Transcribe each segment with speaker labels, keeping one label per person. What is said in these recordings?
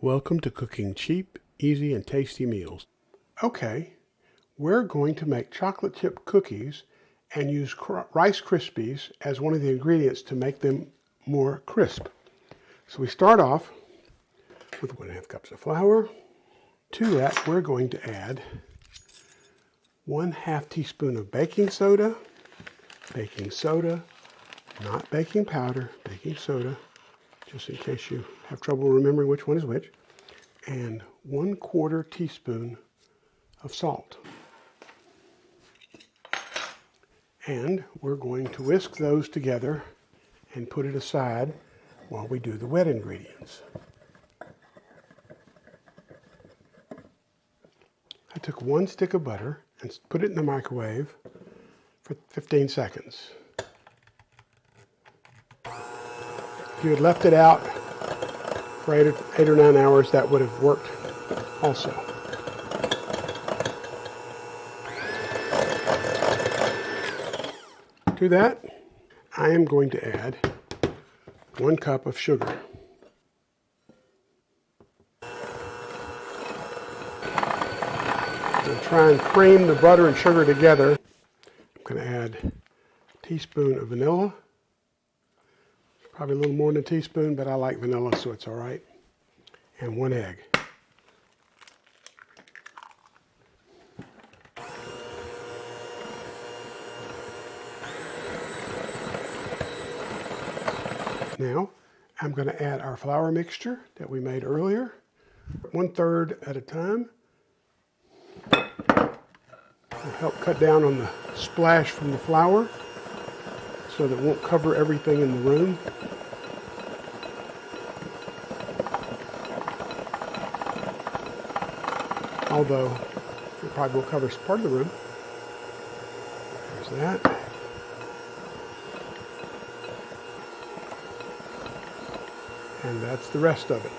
Speaker 1: Welcome to cooking cheap, easy, and tasty meals. Okay, we're going to make chocolate chip cookies and use Rice Krispies as one of the ingredients to make them more crisp. So we start off with 1.5 cups of flour. To that, we're going to add 1/2 teaspoon of baking soda, not baking powder, baking soda, just in case you have trouble remembering which one is which, and 1/4 teaspoon of salt. And we're going to whisk those together and put it aside while we do the wet ingredients. I took 1 stick of butter and put it in the microwave for 15 seconds. If you had left it out for 8 or 9 hours, that would have worked also. To that, I am going to add 1 cup of sugar. I'm going to try and cream the butter and sugar together. I'm going to add a teaspoon of vanilla. Probably a little more than a teaspoon, but I like vanilla, so it's all right. And 1 egg. Now, I'm going to add our flour mixture that we made earlier, 1/3 at a time. It'll help cut down on the splash from the flour so that it won't cover everything in the room. Although it probably will cover part of the room. There's that. And that's the rest of it.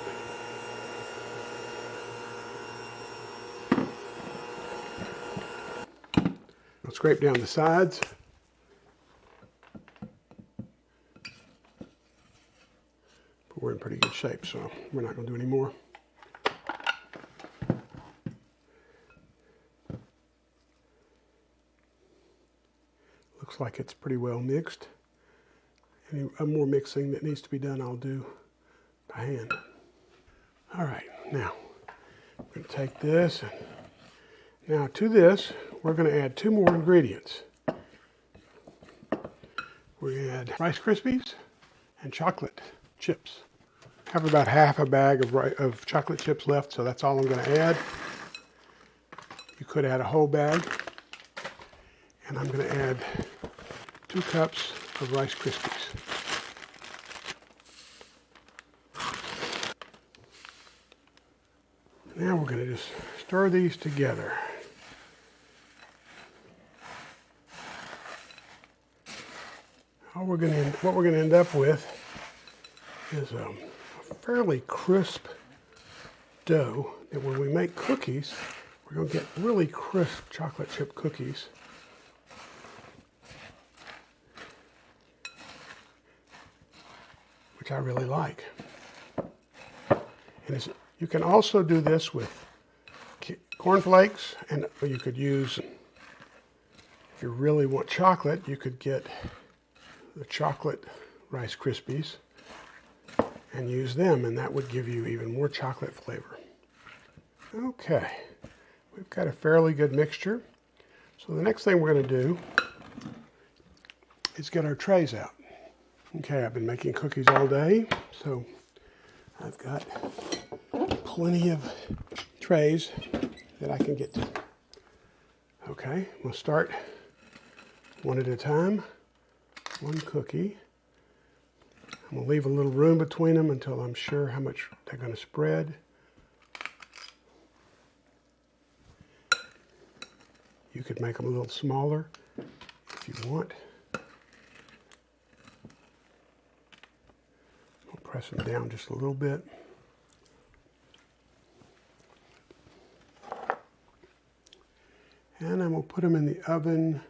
Speaker 1: I'll scrape down the sides. But we're in pretty good shape, so we're not going to do any more. Looks like it's pretty well mixed. Any more mixing that needs to be done, I'll do by hand. All right, now I'm going to take this, and now to this we're going to add 2 more ingredients. We're going to add Rice Krispies and chocolate chips. I have about half a bag of chocolate chips left, so that's all I'm going to add. You could add a whole bag. And I'm going to add 2 cups of Rice Krispies. Now we're going to just stir these together. What we're going to end up with is a fairly crisp dough that when we make cookies, we're going to get really crisp chocolate chip cookies. Which I really like. And you can also do this with cornflakes, and you could use, if you really want chocolate, you could get the chocolate Rice Krispies and use them, and that would give you even more chocolate flavor. Okay, we've got a fairly good mixture. So the next thing we're going to do is get our trays out. Okay, I've been making cookies all day, so I've got plenty of trays that I can get to. Okay, we'll start one at a time. 1 cookie. I'm going to leave a little room between them until I'm sure how much they're going to spread. You could make them a little smaller if you want. Press them down just a little bit. And I'm going to put them in the oven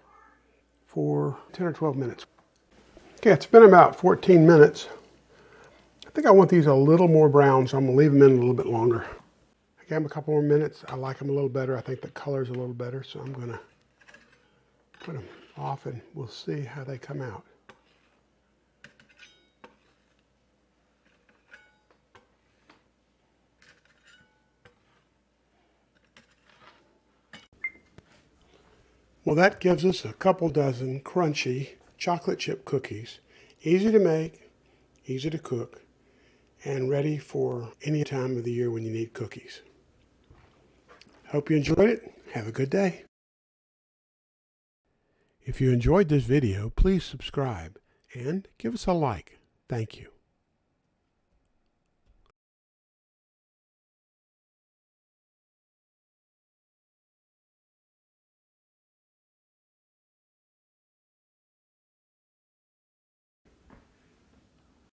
Speaker 1: for 10 or 12 minutes. Okay, it's been about 14 minutes. think I want these a little more brown, so I'm going to leave them in a little bit longer. I gave them a couple more minutes. I like them a little better. I think the color's a little better, so I'm going to put them off and we'll see how they come out. Well, that gives us a couple dozen crunchy chocolate chip cookies. Easy to make, easy to cook, and ready for any time of the year when you need cookies. Hope you enjoyed it. Have a good day. If you enjoyed this video, please subscribe and give us a like. Thank you.